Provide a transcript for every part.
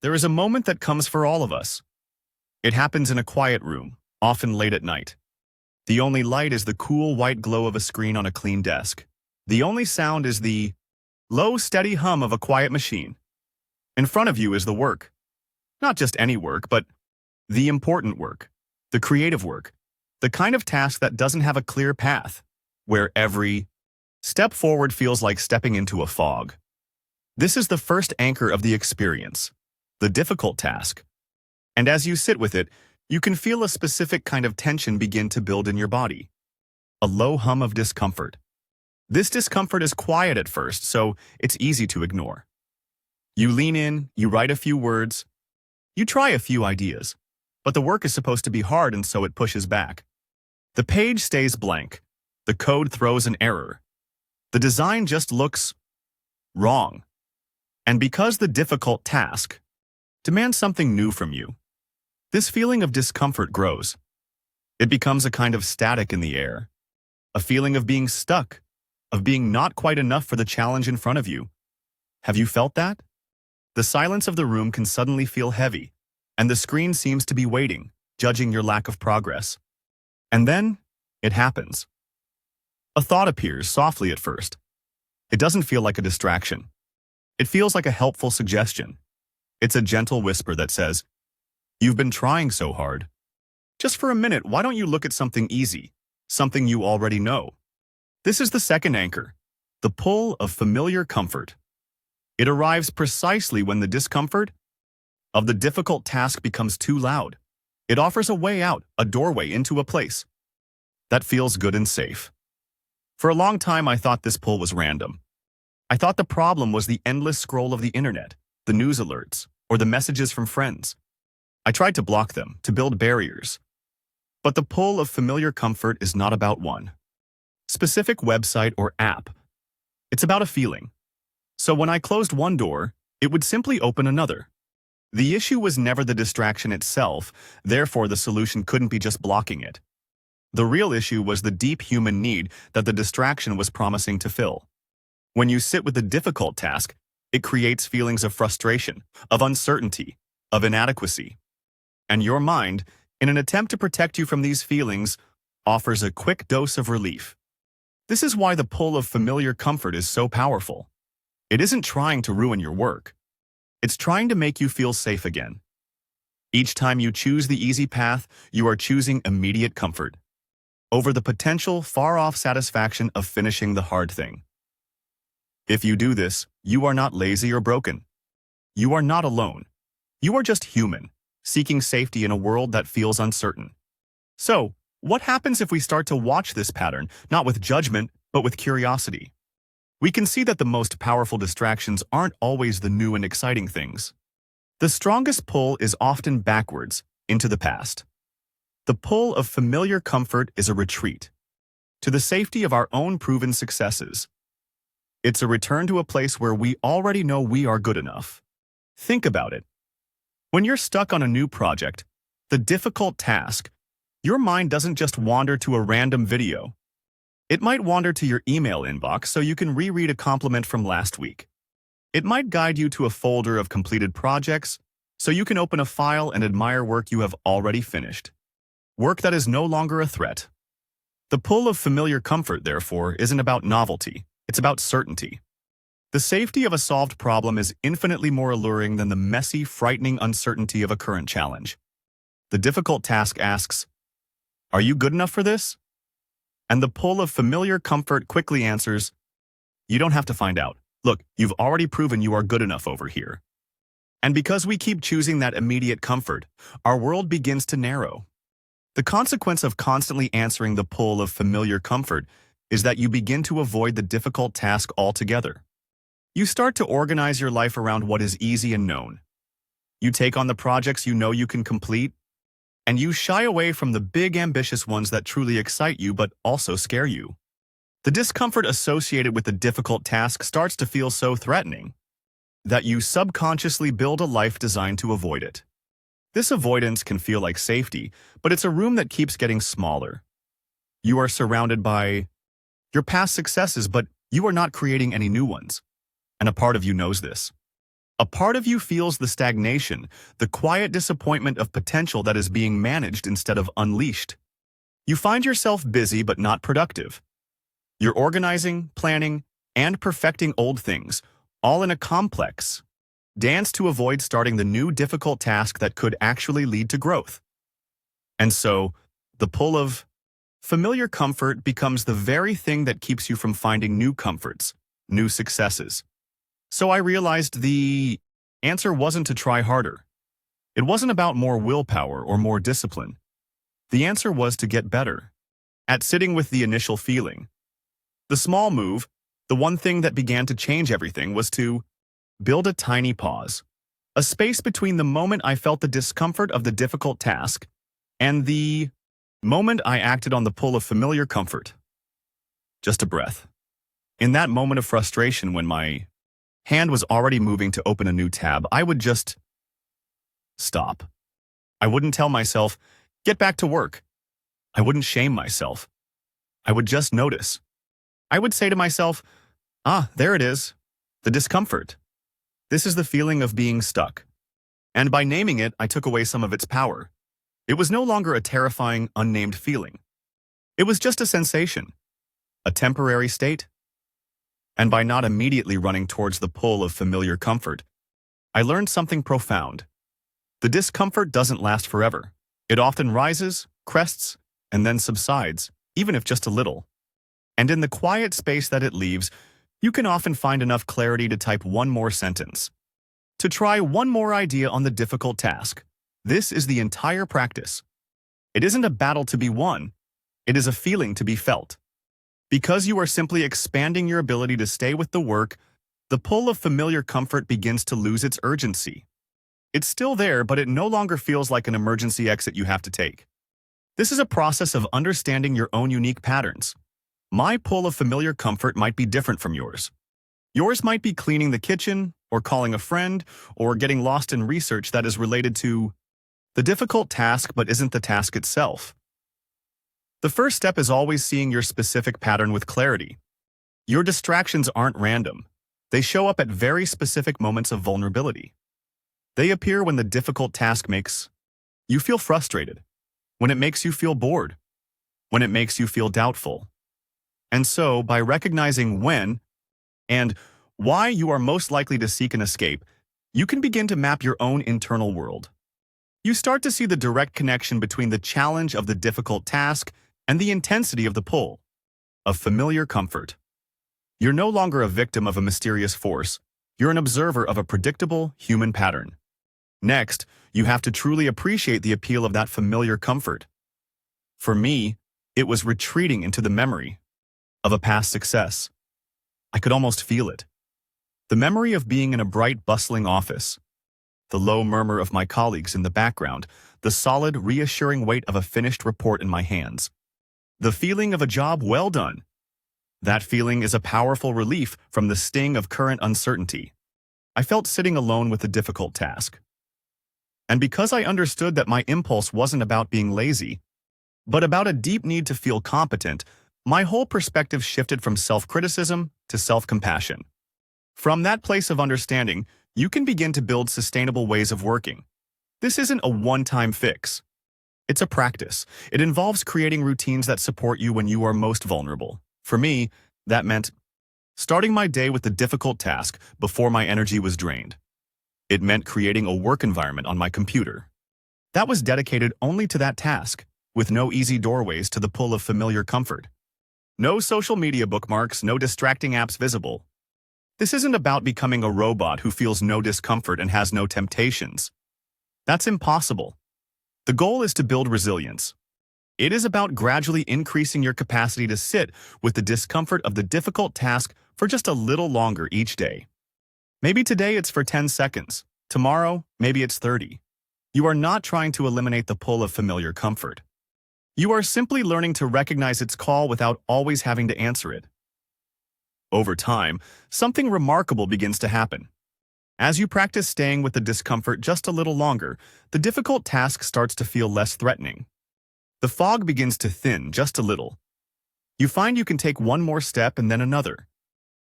There is a moment that comes for all of us. It happens in a quiet room, often late at night. The only light is the cool white glow of a screen on a clean desk. The only sound is the low, steady hum of a quiet machine. In front of you is the work. Not just any work, but the important work, the creative work, the kind of task that doesn't have a clear path, where every step forward feels like stepping into a fog. This is the first anchor of the experience, the difficult task. And as you sit with it, you can feel a specific kind of tension begin to build in your body. A low hum of discomfort. This discomfort is quiet at first, so it's easy to ignore. You lean in, you write a few words, you try a few ideas, but the work is supposed to be hard and so it pushes back. The page stays blank. The code throws an error. The design just looks wrong. And because the difficult task demands something new from you, this feeling of discomfort grows. It becomes a kind of static in the air, a feeling of being stuck, of being not quite enough for the challenge in front of you. Have you felt that? The silence of the room can suddenly feel heavy, and the screen seems to be waiting, judging your lack of progress. And then, it happens. A thought appears softly at first. It doesn't feel like a distraction. It feels like a helpful suggestion. It's a gentle whisper that says, "You've been trying so hard. Just for a minute, why don't you look at something easy, something you already know?" This is the second anchor, the pull of familiar comfort. It arrives precisely when the discomfort of the difficult task becomes too loud. It offers a way out, a doorway into a place that feels good and safe. For a long time, I thought this pull was random. I thought the problem was the endless scroll of the internet, the news alerts, or the messages from friends. I tried to block them, to build barriers. But the pull of familiar comfort is not about one specific website or app. It's about a feeling. So when I closed one door, it would simply open another. The issue was never the distraction itself, therefore the solution couldn't be just blocking it. The real issue was the deep human need that the distraction was promising to fill. When you sit with a difficult task, it creates feelings of frustration, of uncertainty, of inadequacy. And your mind, in an attempt to protect you from these feelings, offers a quick dose of relief. This is why the pull of familiar comfort is so powerful. It isn't trying to ruin your work. It's trying to make you feel safe again. Each time you choose the easy path, you are choosing immediate comfort over the potential far-off satisfaction of finishing the hard thing. If you do this, you are not lazy or broken. You are not alone. You are just human, seeking safety in a world that feels uncertain. So, what happens if we start to watch this pattern, not with judgment, but with curiosity? We can see that the most powerful distractions aren't always the new and exciting things. The strongest pull is often backwards, into the past. The pull of familiar comfort is a retreat to the safety of our own proven successes. It's a return to a place where we already know we are good enough. Think about it. When you're stuck on a new project, the difficult task, your mind doesn't just wander to a random video. It might wander to your email inbox so you can reread a compliment from last week. It might guide you to a folder of completed projects so you can open a file and admire work you have already finished. Work that is no longer a threat. The pull of familiar comfort, therefore, isn't about novelty. It's about certainty. The safety of a solved problem is infinitely more alluring than the messy, frightening uncertainty of a current challenge. The difficult task asks, "Are you good enough for this?" And the pull of familiar comfort quickly answers, "You don't have to find out. Look, you've already proven you are good enough over here." And because we keep choosing that immediate comfort, our world begins to narrow. The consequence of constantly answering the pull of familiar comfort is that you begin to avoid the difficult task altogether. You start to organize your life around what is easy and known. You take on the projects you know you can complete, and you shy away from the big, ambitious ones that truly excite you but also scare you. The discomfort associated with the difficult task starts to feel so threatening that you subconsciously build a life designed to avoid it. This avoidance can feel like safety, but it's a room that keeps getting smaller. You are surrounded by your past successes, but you are not creating any new ones. And a part of you knows this. A part of you feels the stagnation, the quiet disappointment of potential that is being managed instead of unleashed. You find yourself busy but not productive. You're organizing, planning, and perfecting old things, all in a complex dance to avoid starting the new difficult task that could actually lead to growth. And so, the pull of familiar comfort becomes the very thing that keeps you from finding new comforts, new successes. So I realized the answer wasn't to try harder. It wasn't about more willpower or more discipline. The answer was to get better at sitting with the initial feeling. The small move, the one thing that began to change everything, was to build a tiny pause, a space between the moment I felt the discomfort of the difficult task and the moment I acted on the pull of familiar comfort. Just a breath. In that moment of frustration when my hand was already moving to open a new tab, I would just stop. I wouldn't tell myself, get back to work. I wouldn't shame myself. I would just notice. I would say to myself, there it is, the discomfort. This is the feeling of being stuck. And by naming it, I took away some of its power. It was no longer a terrifying, unnamed feeling. It was just a sensation, a temporary state. And by not immediately running towards the pull of familiar comfort, I learned something profound. The discomfort doesn't last forever. It often rises, crests, and then subsides, even if just a little. And in the quiet space that it leaves, you can often find enough clarity to type one more sentence, to try one more idea on the difficult task. This is the entire practice. It isn't a battle to be won. It is a feeling to be felt. Because you are simply expanding your ability to stay with the work, the pull of familiar comfort begins to lose its urgency. It's still there, but it no longer feels like an emergency exit you have to take. This is a process of understanding your own unique patterns. My pull of familiar comfort might be different from yours. Yours might be cleaning the kitchen, or calling a friend, or getting lost in research that is related to the difficult task but isn't the task itself. The first step is always seeing your specific pattern with clarity. Your distractions aren't random. They show up at very specific moments of vulnerability. They appear when the difficult task makes you feel frustrated, when it makes you feel bored, when it makes you feel doubtful. And so, by recognizing when and why you are most likely to seek an escape, you can begin to map your own internal world. You start to see the direct connection between the challenge of the difficult task and the intensity of the pull of familiar comfort. You're no longer a victim of a mysterious force. You're an observer of a predictable human pattern. Next, you have to truly appreciate the appeal of that familiar comfort. For me, it was retreating into the memory of a past success. I could almost feel it. The memory of being in a bright, bustling office. The low murmur of my colleagues in the background. The solid, reassuring weight of a finished report in my hands. The feeling of a job well done. That feeling is a powerful relief from the sting of current uncertainty. I felt sitting alone with a difficult task. And because I understood that my impulse wasn't about being lazy, but about a deep need to feel competent, my whole perspective shifted from self-criticism to self-compassion. From that place of understanding, you can begin to build sustainable ways of working. This isn't a one-time fix. It's a practice. It involves creating routines that support you when you are most vulnerable. For me, that meant starting my day with the difficult task before my energy was drained. It meant creating a work environment on my computer that was dedicated only to that task, with no easy doorways to the pull of familiar comfort. No social media bookmarks, no distracting apps visible. This isn't about becoming a robot who feels no discomfort and has no temptations. That's impossible. The goal is to build resilience. It is about gradually increasing your capacity to sit with the discomfort of the difficult task for just a little longer each day. Maybe today it's for 10 seconds. Tomorrow, maybe it's 30. You are not trying to eliminate the pull of familiar comfort. You are simply learning to recognize its call without always having to answer it. Over time, something remarkable begins to happen. As you practice staying with the discomfort just a little longer, the difficult task starts to feel less threatening. The fog begins to thin just a little. You find you can take one more step and then another.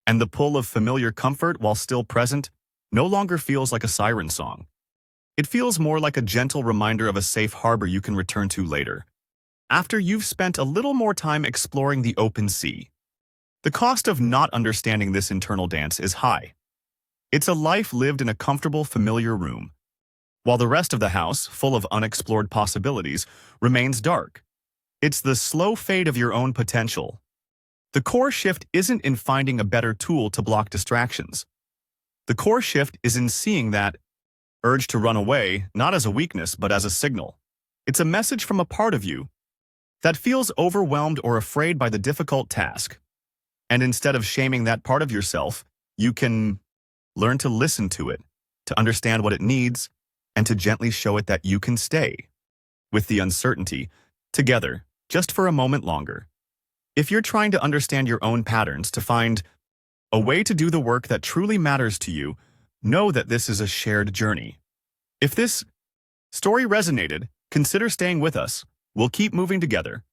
And the pull of familiar comfort, while still present, no longer feels like a siren song. It feels more like a gentle reminder of a safe harbor you can return to later, after you've spent a little more time exploring the open sea. The cost of not understanding this internal dance is high. It's a life lived in a comfortable, familiar room, while the rest of the house, full of unexplored possibilities, remains dark. It's the slow fade of your own potential. The core shift isn't in finding a better tool to block distractions. The core shift is in seeing that urge to run away, not as a weakness, but as a signal. It's a message from a part of you that feels overwhelmed or afraid by the difficult task. And instead of shaming that part of yourself, you can learn to listen to it, to understand what it needs, and to gently show it that you can stay with the uncertainty together just for a moment longer. If you're trying to understand your own patterns, to find a way to do the work that truly matters to you, know that this is a shared journey. If this story resonated, consider staying with us. We'll keep moving together.